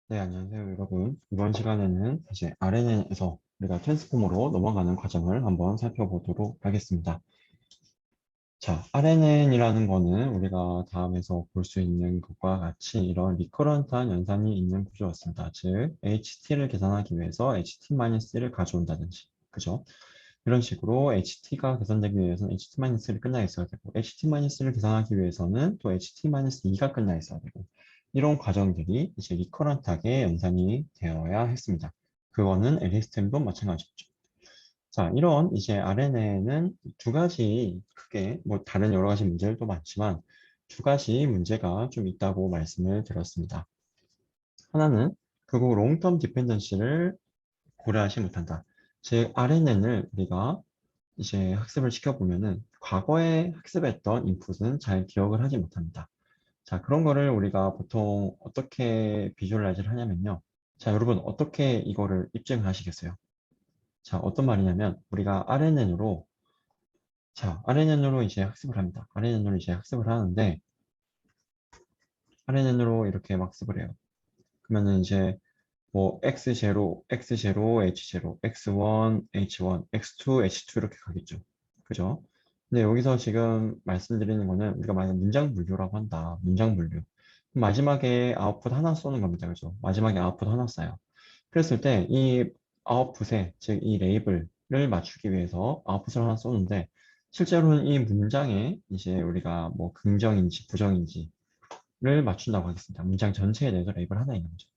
네, 안녕하세요, 여러분. 이번 시간에는 이제 RNN에서 우리가 트랜스포머로 넘어가는 과정을 한번 살펴보도록 하겠습니다. 자, RNN이라는 거는 우리가 다음에서 볼 수 있는 것과 같이 이런 리커런트한 연산이 있는 구조였습니다. 즉, HT를 계산하기 위해서 HT-1을 가져온다든지, 그죠? 이런 식으로 HT가 계산되기 위해서는 HT-1를 끝나 있어야 되고, HT-를 계산하기 위해서는 또 HT-2가 끝나 있어야 되고, 이런 과정들이 이제 리커런트하게 연산이 되어야 했습니다. 그거는 LSTM도 마찬가지죠. 자, 이런 이제 RNN은 두 가지 크게 뭐 다른 여러 가지 문제들도 많지만 두 가지 문제가 좀 있다고 말씀을 드렸습니다. 하나는 결국 롱텀 디펜던시를 고려하지 못한다. 즉, RNN을 우리가 이제 학습을 시켜보면은 과거에 학습했던 인풋은 잘 기억을 하지 못합니다. 자, 그런 거를 우리가 보통 어떻게 비주얼라이즈를 하냐면요. 자, 여러분 어떻게 이거를 입증을 하시겠어요? 자, 어떤 말이냐면 우리가 RNN으로 이제 학습을 합니다. RNN으로 이제 학습을 하는데 RNN으로 이렇게 막 학습을 해요. 그러면은 이제 뭐 X0, X0, H0, X1, H1, X2, H2 이렇게 가겠죠. 그죠? 근데 여기서 지금 말씀드리는 거는 우리가 만약 문장 분류라고 한다. 문장 분류. 마지막에 아웃풋 하나 쏘는 겁니다. 그죠? 마지막에 아웃풋 하나 쏴요. 그랬을 때 이 아웃풋에, 즉 이 레이블을 맞추기 위해서 아웃풋을 하나 쏘는데 실제로는 이 문장에 이제 우리가 뭐 긍정인지 부정인지를 맞춘다고 하겠습니다. 문장 전체에 대해서 레이블 하나 있는 거죠.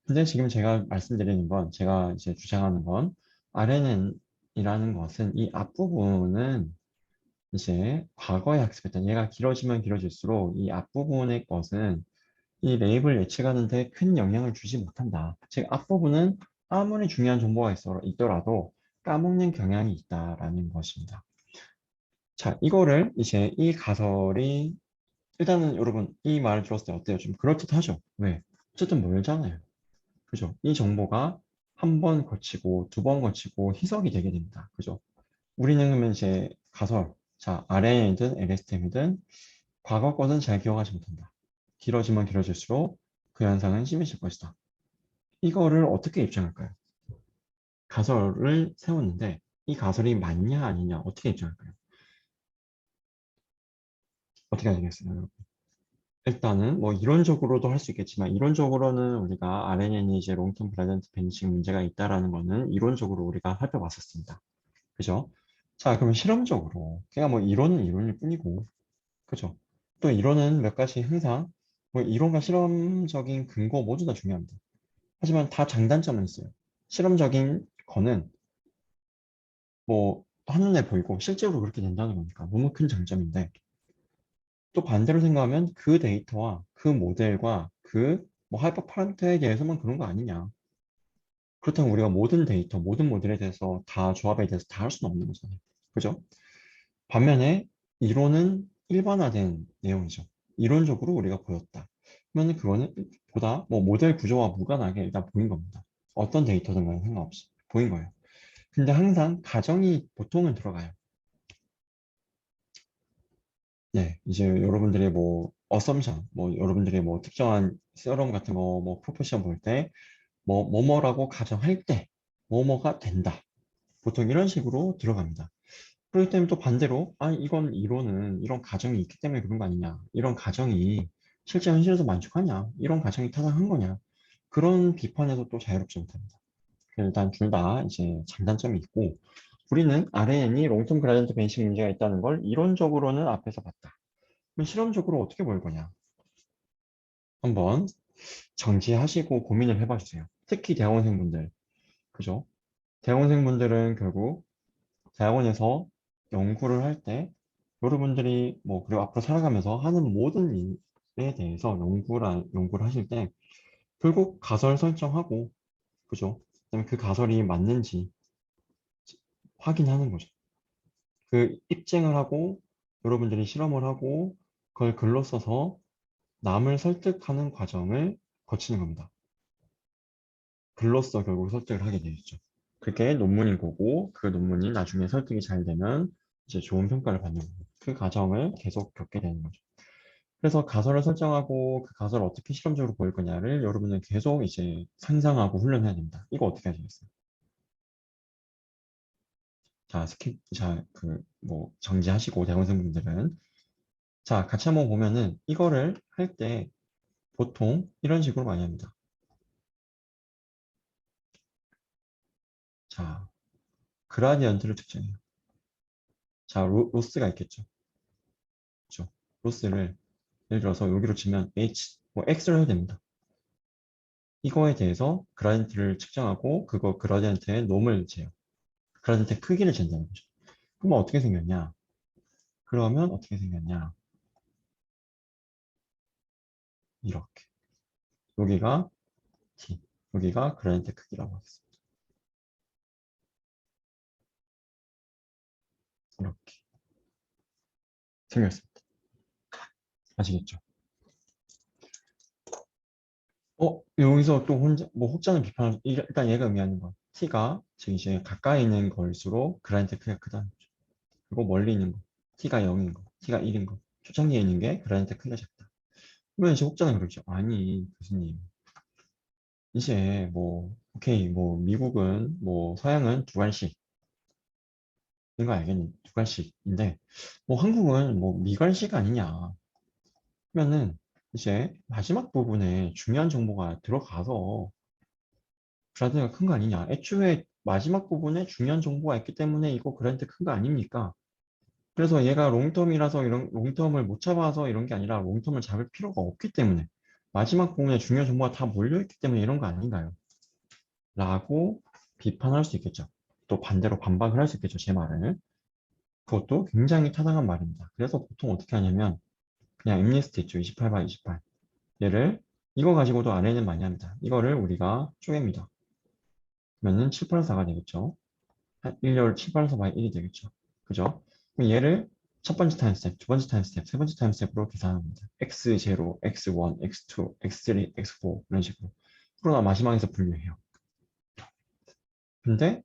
근데 지금 제가 말씀드리는 건, 제가 이제 주장하는 건, RNN이라는 것은 이 앞부분은 이제 과거에 학습했던, 얘가 길어지면 길어질수록 이 앞부분의 것은 이 레이블 예측하는데 큰 영향을 주지 못한다. 즉, 앞부분은 아무리 중요한 정보가 있더라도 까먹는 경향이 있다라는 것입니다. 자, 이거를 이제 이 가설이, 일단은 여러분, 이 말을 들었을 때 어때요? 좀 그럴듯하죠? 왜? 어쨌든 멀잖아요. 그죠? 이 정보가 한 번 거치고 두 번 거치고 희석이 되게 됩니다. 그죠? 우리는 그러면 이제 가설, 자, RNN이든 LSTM이든 과거 것은 잘 기억하지 못한다. 길어지면 길어질수록 그 현상은 심해질 것이다. 이거를 어떻게 입증할까요? 가설을 세웠는데 이 가설이 맞냐 아니냐 어떻게 입증할까요? 어떻게 하시겠어요, 여러분? 일단은 뭐 이론적으로도 할 수 있겠지만 이론적으로는 우리가 RNN이 이제 롱텀 브라이언트 벤칭 문제가 있다라는 거는 이론적으로 우리가 살펴봤었습니다. 그죠? 자, 그러면 실험적으로 그냥 뭐 이론은 이론일 뿐이고 그죠? 또 이론은 몇 가지 항상 뭐 이론과 실험적인 근거 모두 다 중요합니다. 하지만 다 장단점은 있어요. 실험적인 거는 뭐 한눈에 보이고 실제로 그렇게 된다는 거니까 너무 큰 장점인데 또 반대로 생각하면 그 데이터와 그 모델과 그 뭐 하이퍼 파라미터에 대해서만 그런 거 아니냐. 그렇다면 우리가 모든 데이터, 모든 모델에 대해서 다 조합에 대해서 다 할 수는 없는 거잖아요. 그죠? 반면에 이론은 일반화된 내용이죠. 이론적으로 우리가 보였다. 그러면 그거는 보다 뭐 모델 구조와 무관하게 일단 보인 겁니다. 어떤 데이터든 간에 상관없이 보인 거예요. 근데 항상 가정이 보통은 들어가요. 네, 이제 여러분들의 뭐 어썸션, 뭐 여러분들의 뭐 특정한 세럼 같은 거, 뭐 프로포션 볼 때, 뭐뭐라고 가정할 때, 뭐뭐가 된다. 보통 이런 식으로 들어갑니다. 그렇기 때문에 또 반대로, 아, 이건 이론은 이런 가정이 있기 때문에 그런 거 아니냐. 이런 가정이 실제 현실에서 만족하냐. 이런 가정이 타당한 거냐. 그런 비판에서 또 자유롭지 못합니다. 일단 둘 다 이제 장단점이 있고, 우리는 RNN이 롱텀 그라디언트 벤싱 문제가 있다는 걸 이론적으로는 앞에서 봤다. 그럼 실험적으로 어떻게 보일 거냐? 한번 정지하시고 고민을 해봐 주세요. 특히 대학원생분들, 그죠? 대학원생분들은 결국 대학원에서 연구를 할 때 여러분들이 뭐 그리고 앞으로 살아가면서 하는 모든 일에 대해서 연구를 하실 때 결국 가설 설정하고 그죠? 그다음에 그 가설이 맞는지 확인하는 거죠. 그 입증을 하고 여러분들이 실험을 하고 그걸 글로 써서 남을 설득하는 과정을 거치는 겁니다. 글로써 결국 설득을 하게 되겠죠. 그게 논문인 거고 그 논문이 나중에 설득이 잘 되면 이제 좋은 평가를 받는 거고 그 과정을 계속 겪게 되는 거죠. 그래서 가설을 설정하고 그 가설을 어떻게 실험적으로 보일 거냐를 여러분은 계속 이제 상상하고 훈련해야 됩니다. 이거 어떻게 하시겠어요? 자, 뭐, 정지하시고, 대학원생분들은. 자, 같이 한번 보면은, 이거를 할 때, 보통, 이런 식으로 많이 합니다. 자, 그라디언트를 측정해요. 자, 로스가 있겠죠. 그죠? 로스를, 예를 들어서 여기로 치면, 뭐, X를 해도 됩니다. 이거에 대해서 그라디언트를 측정하고, 그거 그라디언트의 놈을 재요. 그라디언트의 크기를 잰다는 거죠. 그러면 어떻게 생겼냐? 그러면 어떻게 생겼냐? 이렇게. 여기가 T, 여기가 그라디언트 크기라고 하겠습니다. 이렇게 생겼습니다. 아시겠죠? 여기서 또 혼자, 뭐, 혹자는 비판을, 일단 얘가 의미하는 건, t가, 즉 이제 가까이 있는 걸수록 그라디언트 크기가 크다는 거죠. 그리고 멀리 있는 거, t가 0인 거, t가 1인 거, 초창기에 있는 게 그라디언트 크기가 작다. 그러면 이제 혹자는 그러죠. 아니, 교수님. 이제 뭐, 오케이, 뭐, 미국은, 뭐, 서양은 두 갈씩, 이거 알겠는, 두 갈씩인데, 뭐, 한국은 뭐, 미갈씩 아니냐. 그러면은, 이제 마지막 부분에 중요한 정보가 들어가서 그라드가 큰 거 아니냐. 애초에 마지막 부분에 중요한 정보가 있기 때문에 이거 그라드 큰 거 아닙니까? 그래서 얘가 롱텀이라서 이런 롱텀을 못 잡아서 이런 게 아니라 롱텀을 잡을 필요가 없기 때문에 마지막 부분에 중요한 정보가 다 몰려있기 때문에 이런 거 아닌가요? 라고 비판할 수 있겠죠. 또 반대로 반박을 할 수 있겠죠. 제 말을. 그것도 굉장히 타당한 말입니다. 그래서 보통 어떻게 하냐면 그냥 엠리스트 있죠. 28 28. 얘를 이거 가지고도 아래는 많이 합니다. 이거를 우리가 쪼갭니다. 그러면은 7, 8, 4가 되겠죠. 1열 7, 8, 4, 1이 되겠죠. 그죠? 그럼 얘를 첫 번째 타임 스텝, 두 번째 타임 스텝, 세 번째 타임 스텝으로 계산합니다. x0, x1, x2, x3, x4 이런 식으로. 그러나 마지막에서 분류해요. 근데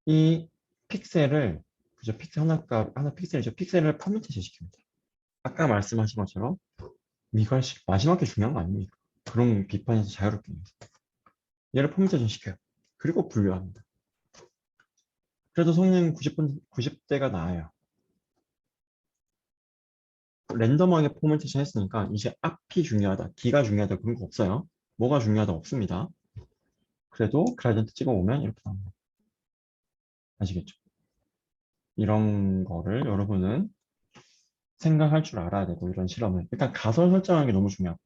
이 픽셀을 그죠? 픽셀 하나 픽셀이죠. 픽셀을 퍼미테이션 시킵니다. 아까 말씀하신 것처럼 미괄식 마지막 게 중요한 거 아닙니까? 그런 비판에서 자유롭게 해서 얘를 퍼미테이션 시켜요. 그리고 분류합니다. 그래도 성능 90대가 나아요. 랜덤하게 포맷테이션 했으니까 이제 앞이 중요하다, 뒤가 중요하다 그런 거 없어요. 뭐가 중요하다 없습니다. 그래도 그라디언트 찍어오면 이렇게 나옵니다. 아시겠죠? 이런 거를 여러분은 생각할 줄 알아야 되고 이런 실험을 일단 가설 설정하는 게 너무 중요하고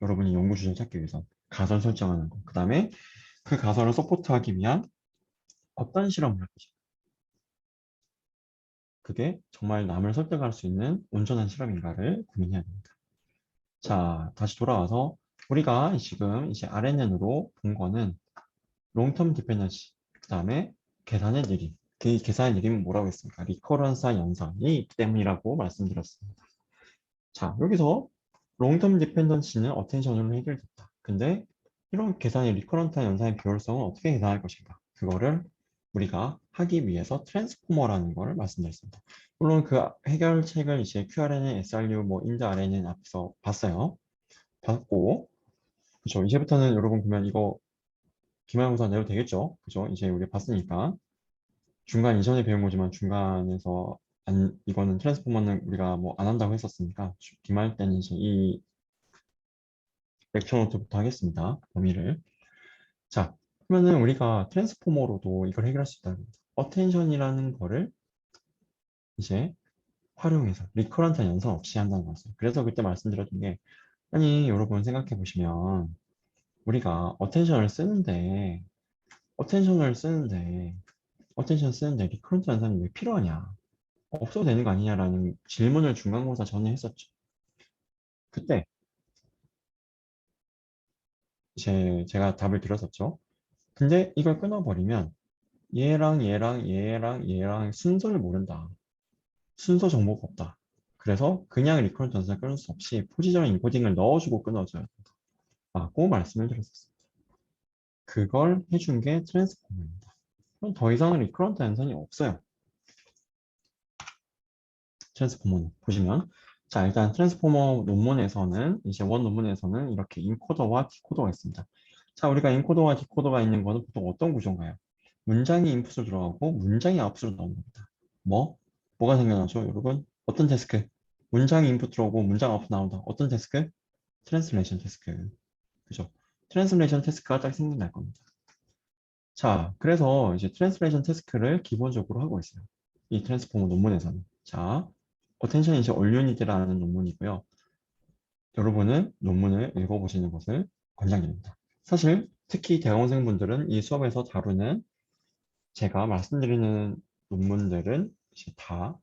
여러분이 연구 주제 찾기 위해서 가설 설정하는 거. 그 다음에 그 가설을 서포트하기 위한 어떤 실험을 할 것인가. 그게 정말 남을 설득할 수 있는 온전한 실험인가를 고민해야 됩니다. 자, 다시 돌아와서 우리가 지금 이제 RNN으로 본 거는 롱텀 디펜던시, 그 다음에 계산의 느림. 그 계산의 느림은 뭐라고 했습니까? 리커런스한 연산이 있기 때문이라고 말씀드렸습니다. 자, 여기서 롱텀 디펜던시는 어텐션으로 해결됐다. 근데 이런 계산의 리커런트한 연산의 비효율성은 어떻게 계산할 것인가? 그거를 우리가 하기 위해서 트랜스포머라는 걸 말씀드렸습니다. 물론 그 해결책을 이제 QRNN, SRU, 뭐 인드 RNN 앞에서 봤어요. 봤고, 그죠? 이제부터는 여러분 보면 이거 기말고사 내도 되겠죠? 그죠? 이제 우리 봤으니까. 중간 이전에 배운 거지만 중간에서 이거는 트랜스포머는 우리가 뭐 안 한다고 했었으니까 기말 때는 이제 이 렉처 노트부터 하겠습니다. 범위를. 자, 그러면은 우리가 트랜스포머로도 이걸 해결할 수 있다는 겁니다. 어텐션이라는 거를 이제 활용해서 리커런트 연산 없이 한다는 거죠. 그래서 그때 말씀드렸던 게 아니 여러분 생각해 보시면 우리가 어텐션을 쓰는데 어텐션 쓰는데 리커런트 연산이 왜 필요하냐? 없어도 되는 거 아니냐라는 질문을 중간고사 전에 했었죠. 그때 제가 답을 드렸었죠. 근데 이걸 끊어버리면 얘랑 순서를 모른다. 순서 정보가 없다. 그래서 그냥 리커런트 연산을 끊을 수 없이 포지션 인코딩을 넣어주고 끊어줘야 된다. 라고 말씀을 드렸었습니다. 그걸 해준 게 트랜스포머입니다. 그럼 더 이상은 리커런트 연산이 없어요. 트랜스포머는 보시면 자, 일단 트랜스포머 논문에서는, 이제 원 논문에서는 이렇게 인코더와 디코더가 있습니다. 자, 우리가 인코더와 디코더가 있는 거는 보통 어떤 구조인가요? 문장이 인풋으로 들어가고 문장이 아웃풋으로 나오는 겁니다. 뭐가 생겨나죠, 여러분? 어떤 태스크? 문장이 인풋 들어오고 문장 아웃풋 나온다. 어떤 태스크? 트랜스레이션 태스크. 그죠? 트랜스레이션 태스크가 딱 생각날 겁니다. 자, 그래서 이제 트랜스레이션 태스크를 기본적으로 하고 있어요. 이 트랜스포머 논문에서는. 자, 어텐션 이제 올유닛이라는 논문이고요. 여러분은 논문을 읽어보시는 것을 권장드립니다. 사실 특히 대학원생분들은 이 수업에서 다루는 제가 말씀드리는 논문들은 이제 다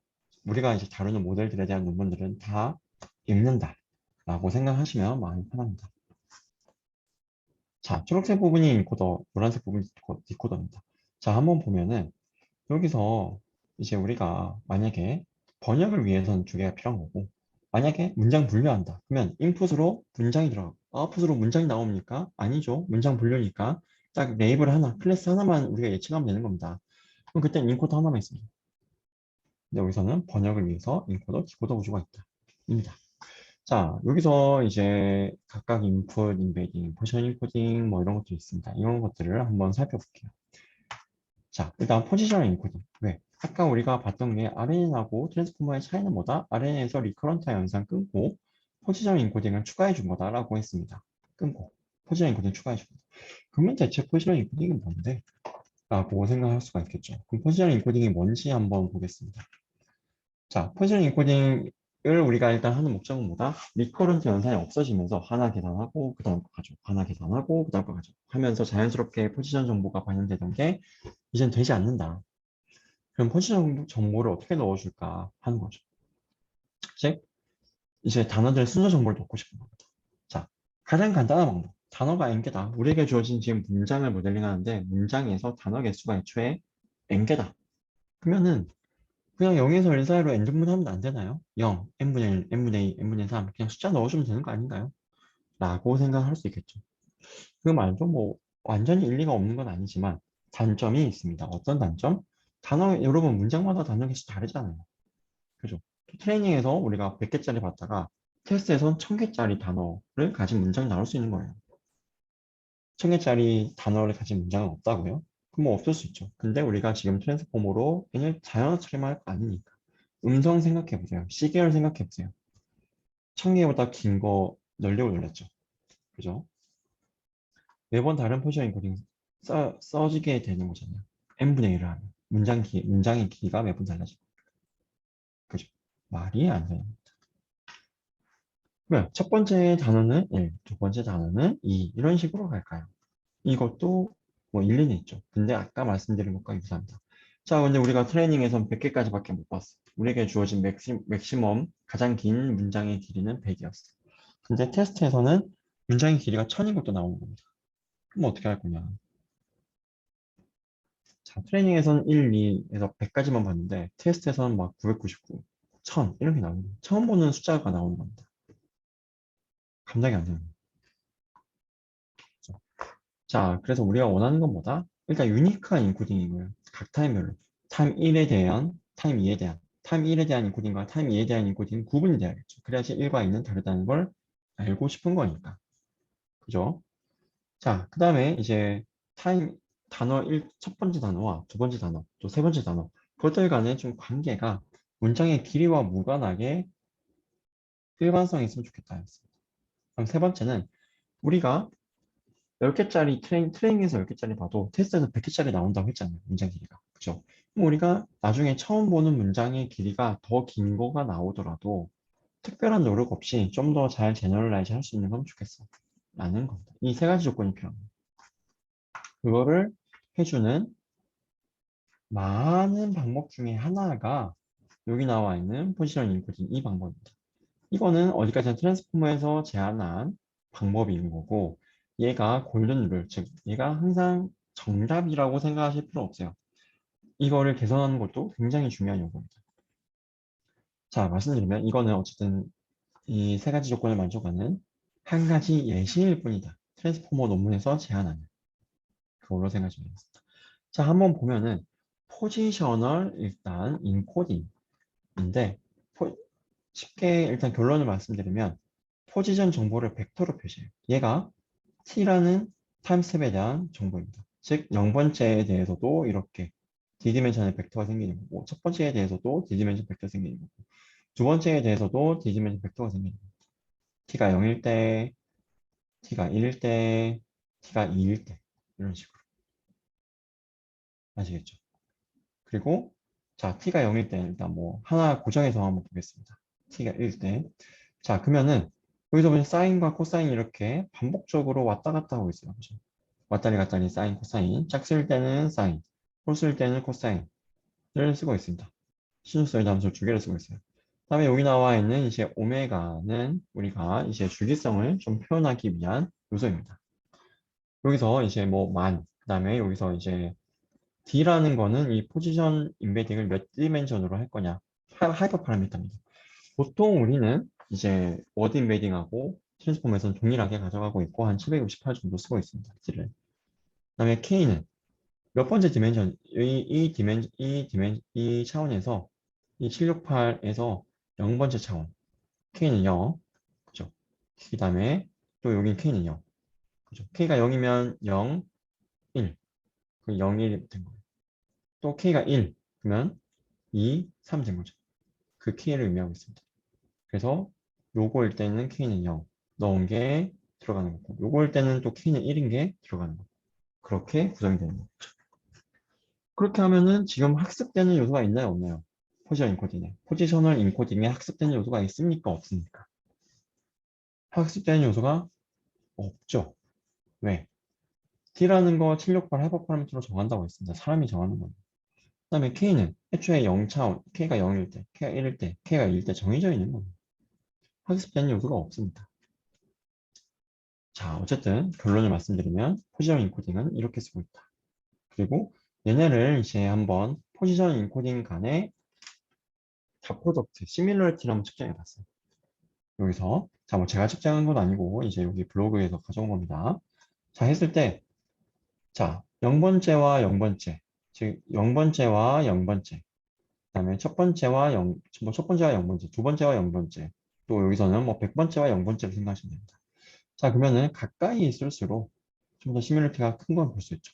우리가 이제 다루는 모델들에 대한 논문들은 다 읽는다 라고 생각하시면 마음이 편합니다. 자, 초록색 부분이 인코더, 노란색 부분이 디코더입니다. 자, 한번 보면은 여기서 이제 우리가 만약에 번역을 위해서는 두 개가 필요한 거고, 만약에 문장 분류한다. 그러면 인풋으로 문장이 들어가고, 아웃풋으로 문장이 나옵니까? 아니죠. 문장 분류니까 딱 레이블 하나, 클래스 하나만 우리가 예측하면 되는 겁니다. 그럼 그때 인코더 하나만 있습니다. 근데 여기서는 번역을 위해서 인코더, 디코더 구조가 있다. 입니다. 자, 여기서 이제 각각 인풋, 인베딩, 포지션 인코딩 뭐 이런 것들이 있습니다. 이런 것들을 한번 살펴볼게요. 자, 일단 포지셔널 인코딩. 왜? 아까 우리가 봤던 게 RNN하고 트랜스포머의 차이는 뭐다? RNN에서 리커런트 연산 끊고 포지셔널 인코딩을 추가해 준 거다라고 했습니다. 끊고 포지셔널 인코딩 추가해 준 거다. 그러면 대체 포지셔널 인코딩이 뭔데? 라고 생각할 수가 있겠죠. 그럼 포지셔널 인코딩이 뭔지 한번 보겠습니다. 자, 포지셔널 인코딩을 우리가 일단 하는 목적은 뭐다? 리커런트 연산이 없어지면서 하나 계산하고 그 다음 거 가져. 하나 계산하고 그 다음 거 가져. 하면서 자연스럽게 포지션 정보가 반영되던 게 이젠 되지 않는다. 그럼 포지션 정보를 어떻게 넣어줄까 하는 거죠. 즉, 이제 단어들의 순서 정보를 넣고 싶은 겁니다. 자, 가장 간단한 방법. 단어가 n개다. 우리에게 주어진 지금 문장을 모델링 하는데 문장에서 단어 개수가 애초에 n개다. 그러면은 그냥 0에서 1 사이로 n분의 하면 안 되나요? 0, n분의 1, n분의 2, n분의 3 그냥 숫자 넣어주면 되는 거 아닌가요? 라고 생각할 수 있겠죠. 그 말도 뭐 완전히 일리가 없는 건 아니지만 단점이 있습니다. 어떤 단점? 단어, 여러분 문장마다 단어 개수 다르잖아요. 그죠? 트레이닝에서 우리가 100개짜리 봤다가 테스트에선 1000개짜리 단어를 가진 문장이 나올 수 있는 거예요. 1000개짜리 단어를 가진 문장은 없다고요? 그럼 뭐 없을 수 있죠. 근데 우리가 지금 트랜스포머로 그냥 자연어 처리만 할 거 아니니까. 음성 생각해 보세요. 시계열 생각해 보세요. 1000개보다 긴 거 넣으려고 놀랐죠. 그죠? 매번 다른 포지션 인코딩 써지게 되는 거잖아요. n분의 1을 하면. 문장의 길이가 매번 달라지고. 그죠? 말이 안 돼요. 그러면 첫 번째 단어는 1, 두 번째 단어는 2 이런 식으로 갈까요? 이것도 뭐 일리는 있죠. 근데 아까 말씀드린 것과 유사합니다. 자, 근데 우리가 트레이닝에선 100개까지밖에 못 봤어. 우리에게 주어진 맥시멈 가장 긴 문장의 길이는 100이었어. 근데 테스트에서는 문장의 길이가 1000인 것도 나오는 겁니다. 그럼 어떻게 할 거냐? 자, 트레이닝에서는 1, 2에서 100까지만 봤는데 테스트에서는 막 999, 1000 이렇게 나오는 거예요. 처음 보는 숫자가 나오는 겁니다. 감당이 안 되는 거죠. 자, 그래서 우리가 원하는 건 뭐다? 일단 유니크한 인코딩이고요. 각 타임별로. 타임 1에 대한, 타임 2에 대한. 타임 1에 대한 인코딩과 타임 2에 대한 인코딩 구분이 돼야겠죠. 그래야지 1과 2는 다르다는 걸 알고 싶은 거니까. 그죠? 자, 그 다음에 이제 타임, 단어 1, 첫 번째 단어와 두 번째 단어, 또 세 번째 단어. 그것들 간의 좀 관계가 문장의 길이와 무관하게 일관성이 있으면 좋겠다 했습니다. 그럼 세 번째는 우리가 10개짜리 트레이닝에서 10개짜리 봐도 테스트에서 100개짜리 나온다고 했잖아요. 문장 길이가. 그죠? 그럼 우리가 나중에 처음 보는 문장의 길이가 더 긴 거가 나오더라도 특별한 노력 없이 좀 더 잘 제너럴라이즈 할 수 있는 건 좋겠어. 라는 겁니다. 이 세 가지 조건이 필요합니다. 그거를 해주는 많은 방법 중에 하나가 여기 나와 있는 포지션 인코딩 이 방법입니다. 이거는 어디까지나 트랜스포머에서 제안한 방법인 거고 얘가 골든 룰, 즉 얘가 항상 정답이라고 생각하실 필요 없어요. 이거를 개선하는 것도 굉장히 중요한 요소입니다. 자, 말씀드리면 이거는 어쨌든 이 세 가지 조건을 만족하는 한 가지 예시일 뿐이다. 트랜스포머 논문에서 제안하는 그걸로 생각하시면 되겠습니다. 자, 한번 보면은 포지셔널 일단 인코딩인데 쉽게 일단 결론을 말씀드리면 포지션 정보를 벡터로 표시해요. 얘가 t라는 타임스텝에 대한 정보입니다. 즉 0번째에 대해서도 이렇게 D디멘션의 벡터가 생기는 거고 첫 번째에 대해서도 D디멘션 벡터가 생기는 거고 두 번째에 대해서도 D디멘션 벡터가 생기는 거고 t가 0일 때, t가 1일 때, t가 2일 때 이런 식으로 아시겠죠? 그리고 자 t가 0일 때 일단 뭐 하나 고정해서 한번 보겠습니다. t가 1일 때 자 그러면은 여기서 보면 사인과 코사인이 이렇게 반복적으로 왔다 갔다 하고 있어요. 그죠? 왔다리 갔다리 사인, 코사인. 짝수일 때는 사인, 홀수일 때는 코사인을 쓰고 있습니다. 신수의 함수 두 개를 쓰고 있어요. 다음에 여기 나와 있는 이제 오메가는 우리가 이제 주기성을 좀 표현하기 위한 요소입니다. 여기서 이제 뭐 그다음에 여기서 이제 D라는 거는 이 포지션 인베딩을 몇 디멘션으로 할 거냐. 하이퍼 파라미터입니다. 보통 우리는 이제 워드 인베딩하고 트랜스폼에서는 동일하게 가져가고 있고 한 768 정도 쓰고 있습니다. D를. 그다음에 K는 몇 번째 디멘션, 이 차원에서 이 768에서 0번째 차원. K는 0. 그죠? 그 다음에 또 여긴 K는 0. 그죠? K가 0이면 0, 1. 그 0, 1이 된 거예요. 또 K가 1. 그러면 2, 3 된 거죠. 그 K를 의미하고 있습니다. 그래서 요거일 때는 K는 0. 넣은 게 들어가는 거고, 요거일 때는 또 K는 1인 게 들어가는 거고. 그렇게 구성이 되는 거죠. 그렇게 하면은 지금 학습되는 요소가 있나요, 없나요? 포지션 인코딩에. 포지셔널 인코딩에 학습되는 요소가 있습니까, 없습니까? 학습되는 요소가 없죠. 왜? T라는 거 768 해법 파라미터로 정한다고 했습니다. 사람이 정하는 거예요. 그 다음에 K는 애초에 0차원, K가 0일 때, K가 1일 때, K가 2일 때 정해져 있는 거예요. 학습되는 요소가 없습니다. 자, 어쨌든 결론을 말씀드리면 포지션 인코딩은 이렇게 쓰고 있다. 그리고 얘네를 이제 한번 포지션 인코딩 간의 다 프로덕트, 시밀러리티를 한번 측정해 봤어요. 여기서 자, 뭐 제가 측정한 건 아니고 이제 여기 블로그에서 가져온 겁니다. 자, 했을 때 자, 0번째와 0번째, 즉 0번째와 0번째, 그다음에 첫 번째와 첫 번째와 0번째, 두 번째와 0번째, 또 여기서는 뭐 100번째와 0번째를 생각하시면 됩니다. 자, 그러면은 가까이 있을수록 좀 더 시뮬리티가 큰 걸 볼 수 있죠.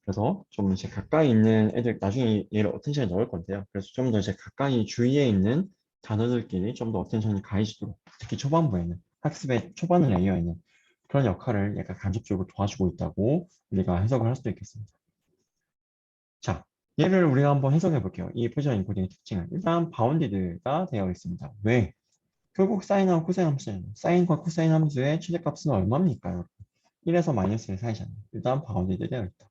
그래서 좀 이제 가까이 있는 애들, 나중에 얘를 어텐션에 넣을 건데요. 그래서 좀 더 이제 가까이 주위에 있는 단어들끼리 좀 더 어텐션이 가해지도록, 특히 초반부에는, 학습의 초반 레이어에는 그런 역할을 약간 간접적으로 도와주고 있다고 우리가 해석을 할 수도 있겠습니다. 자, 얘를 우리가 한번 해석해 볼게요. 이 포지션 인코딩의 특징은 일단 바운디드가 되어 있습니다. 왜? 결국 사인하고 코사인 함수는 사인과 코사인 함수의 최대값은 얼마입니까, 여러분? 1에서 마이너스 1 사이잖아요. 일단 바운디드 되어 있다.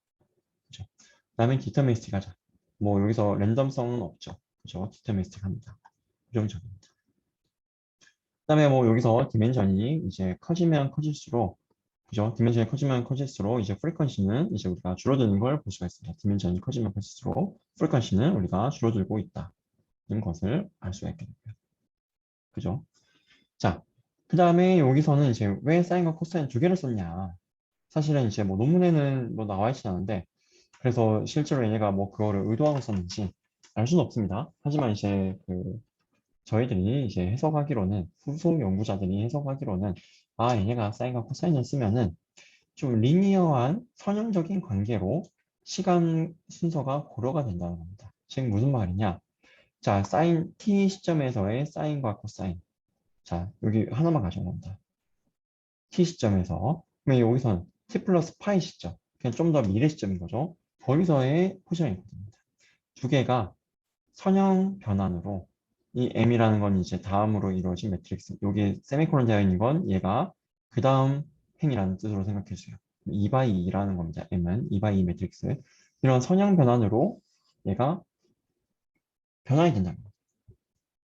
그죠? 그다음에 디터미니스틱 하자. 뭐 여기서 랜덤성은 없죠. 그죠? 디터미니스틱 합니다. 부정적입니다. 그다음에 뭐 여기서 디멘션이 이제 커지면 커질수록 그죠? 디멘션이 커지면 커질수록 이제 프리퀀시는 이제 우리가 줄어드는 걸 볼 수가 있습니다. 디멘션이 커지면 커질수록 프리퀀시는 우리가 줄어들고 있다는 것을 알 수가 있게 됩니다. 그죠? 자, 그 다음에 여기서는 이제 왜 사인과 코사인 두 개를 썼냐? 사실은 이제 뭐 논문에는 뭐 나와 있지 않은데 그래서 실제로 얘네가 뭐 그거를 의도하고 썼는지 알 수는 없습니다. 하지만 이제 그 저희들이 이제 해석하기로는 후속 연구자들이 해석하기로는 아 얘네가 사인과 코사인을 쓰면은 좀 리니어한 선형적인 관계로 시간 순서가 고려가 된다는 겁니다. 즉 무슨 말이냐? 자 사인 t 시점에서의 사인과 코사인 자 여기 하나만 가져옵니다. t 시점에서 그러면 여기선 t 플러스 파이 시점 그냥 좀 더 미래 시점인 거죠. 거기서의 포지션이거든요. 두 개가 선형 변환으로 이 m이라는 건 이제 다음으로 이루어진 매트릭스. 여기 세미콜론 되어 있는 건 얘가 그 다음 행이라는 뜻으로 생각해 주세요. 2 x 2라는 겁니다. m은 2 x 2 매트릭스. 이런 선형 변환으로 얘가 변환이 된다는 거예요.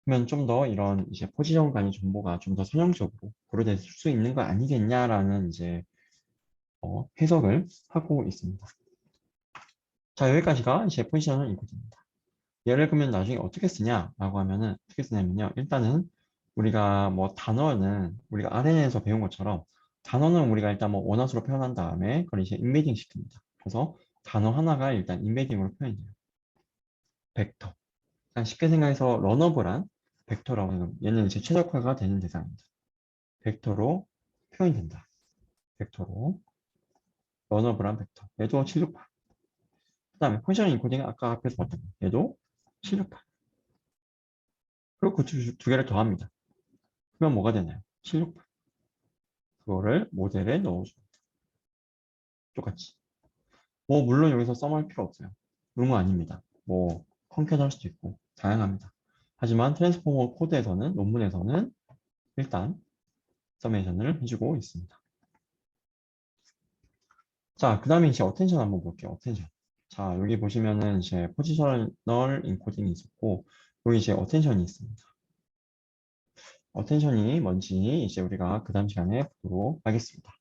그러면 좀 더 이런 이제 포지션 간의 정보가 좀 더 선형적으로 고려될 수 있는 거 아니겠냐라는 이제 해석을 하고 있습니다. 자, 여기까지가 이제 포지션을 인코딩입니다. 얘를 그러면 나중에 어떻게 쓰냐라고 하면은 어떻게 쓰냐면요. 일단은 우리가 뭐 단어는 우리가 RNN에서 배운 것처럼 단어는 우리가 일단 뭐 원화수로 표현한 다음에 그걸 이제 인베딩 시킵니다. 그래서 단어 하나가 일단 인베딩으로 표현돼요. 벡터. 그냥 쉽게 생각해서 러너블한 벡터라고 하는 얘는 이제 최적화가 되는 대상입니다. 벡터로 표현된다. 벡터로 러너블한 벡터. 얘도 768. 그 다음에 펑션 인코딩은 아까 앞에서 봤던 거. 얘도 768. 그리고 그 두 개를 더합니다. 그러면 뭐가 되나요? 768. 그거를 모델에 넣어줍니다. 똑같이. 뭐 물론 여기서 썸할 필요 없어요. 의무 아닙니다. 뭐 컨캣 할 수도 있고 다양합니다. 하지만 트랜스포머 코드에서는 논문에서는 일단 서메이션을 해주고 있습니다. 자, 그 다음에 이제 어텐션 한번 볼게요. 어텐션. 자, 여기 보시면은 이제 포지셔널 인코딩이 있었고 여기 이제 어텐션이 있습니다. 어텐션이 뭔지 이제 우리가 그 다음 시간에 보도록 하겠습니다.